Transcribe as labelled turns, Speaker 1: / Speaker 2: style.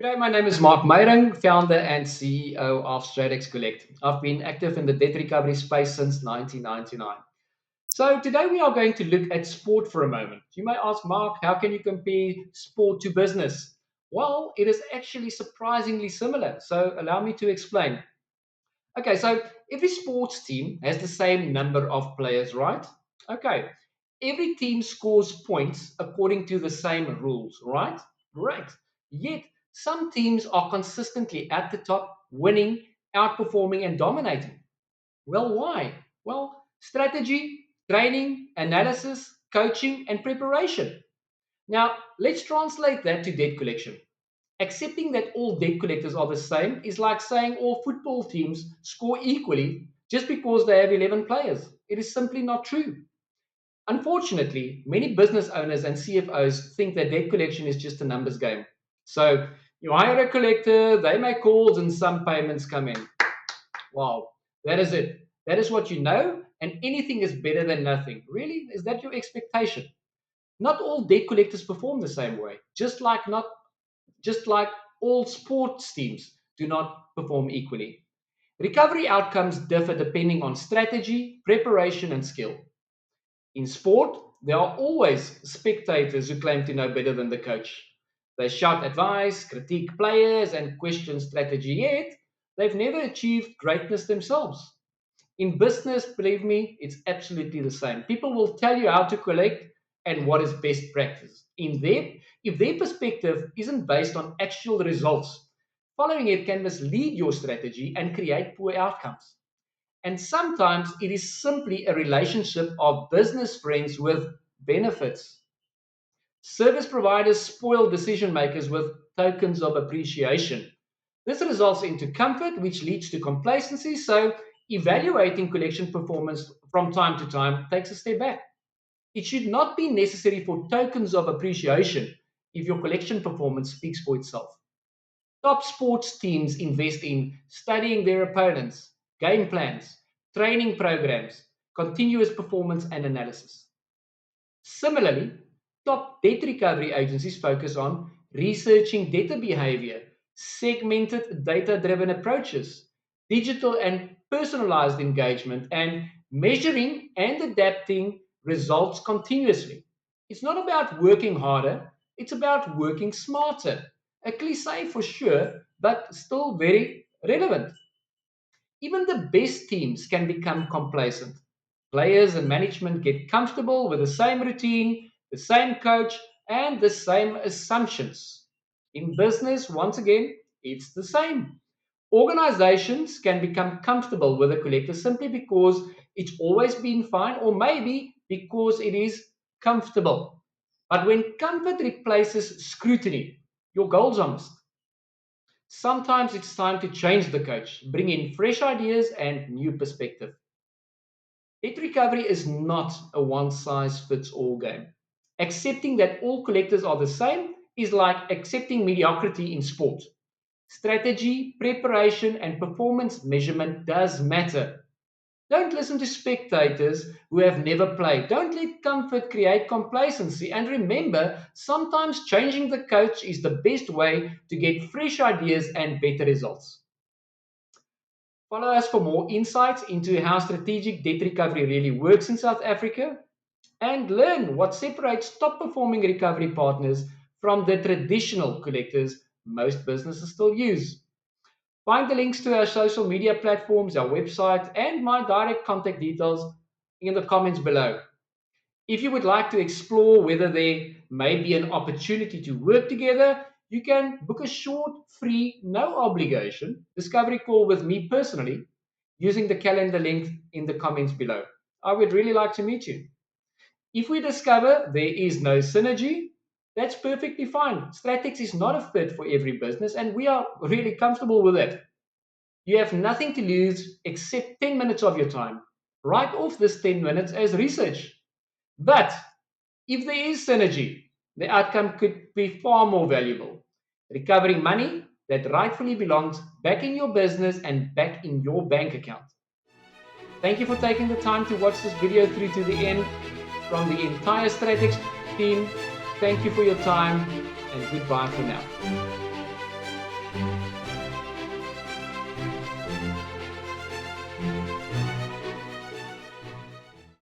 Speaker 1: G'day, my name is Marc Meiring, founder and CEO of Stratex Collect. I've been active in the debt recovery space since 1999. So today we are going to look at sport for a moment. You may ask, Mark, how can you compare sport to business? Well, it is actually surprisingly similar. So allow me to explain. Okay, so every sports team has the same number of players, right? Okay. Every team scores points according to the same rules, right? Right. Yet some teams are consistently at the top, winning, outperforming, and dominating. Well, why? Well, strategy, training, analysis, coaching, and preparation. Now, let's translate that to debt collection. Accepting that all debt collectors are the same is like saying all football teams score equally just because they have 11 players. It is simply not true. Unfortunately, many business owners and CFOs think that debt collection is just a numbers game. So you hire a collector, they make calls, and some payments come in. Wow, that is it. That is what you know, and anything is better than nothing. Really? Is that your expectation? Not all debt collectors perform the same way, just like all sports teams do not perform equally. Recovery outcomes differ depending on strategy, preparation, and skill. In sport, there are always spectators who claim to know better than the coach. They shout advice, critique players, and question strategy, yet they've never achieved greatness themselves. In business, believe me, it's absolutely the same. People will tell you how to collect and what is best practice. If their perspective isn't based on actual results, following it can mislead your strategy and create poor outcomes. And sometimes it is simply a relationship of business friends with benefits. Service providers spoil decision makers with tokens of appreciation. This results into comfort, which leads to complacency. So, evaluating collection performance from time to time takes a step back. It should not be necessary for tokens of appreciation if your collection performance speaks for itself. Top sports teams invest in studying their opponents, game plans, training programs, continuous performance and analysis. Similarly, top debt recovery agencies focus on researching debtor behavior, segmented data driven approaches, digital and personalized engagement, and measuring and adapting results continuously. It's not about working harder, it's about working smarter. A cliche for sure, but still very relevant. Even the best teams can become complacent. Players and management get comfortable with the same routine, the same coach, and the same assumptions. In business, once again, it's the same. Organizations can become comfortable with a collector simply because it's always been fine, or maybe because it is comfortable. But when comfort replaces scrutiny, your goals are missed. Sometimes it's time to change the coach, bring in fresh ideas and new perspective. Debt recovery is not a one size fits all game. Accepting that all collectors are the same is like accepting mediocrity in sport. Strategy, preparation, and performance measurement does matter. Don't listen to spectators who have never played. Don't let comfort create complacency. And remember, sometimes changing the coach is the best way to get fresh ideas and better results. Follow us for more insights into how strategic debt recovery really works in South Africa and learn what separates top performing recovery partners from the traditional collectors most businesses still use. Find the links to our social media platforms, our website, and my direct contact details in the comments below. If you would like to explore whether there may be an opportunity to work together, you can book a short, free, no obligation discovery call with me personally using the calendar link in the comments below. I would really like to meet you. If we discover there is no synergy, that's perfectly fine. Stratex is not a fit for every business, and we are really comfortable with it. You have nothing to lose except 10 minutes of your time. Write off this 10 minutes as research. But if there is synergy, the outcome could be far more valuable. Recovering money that rightfully belongs back in your business and back in your bank account. Thank you for taking the time to watch this video through to the end. From the entire Stratex team, thank you for your time and goodbye for now.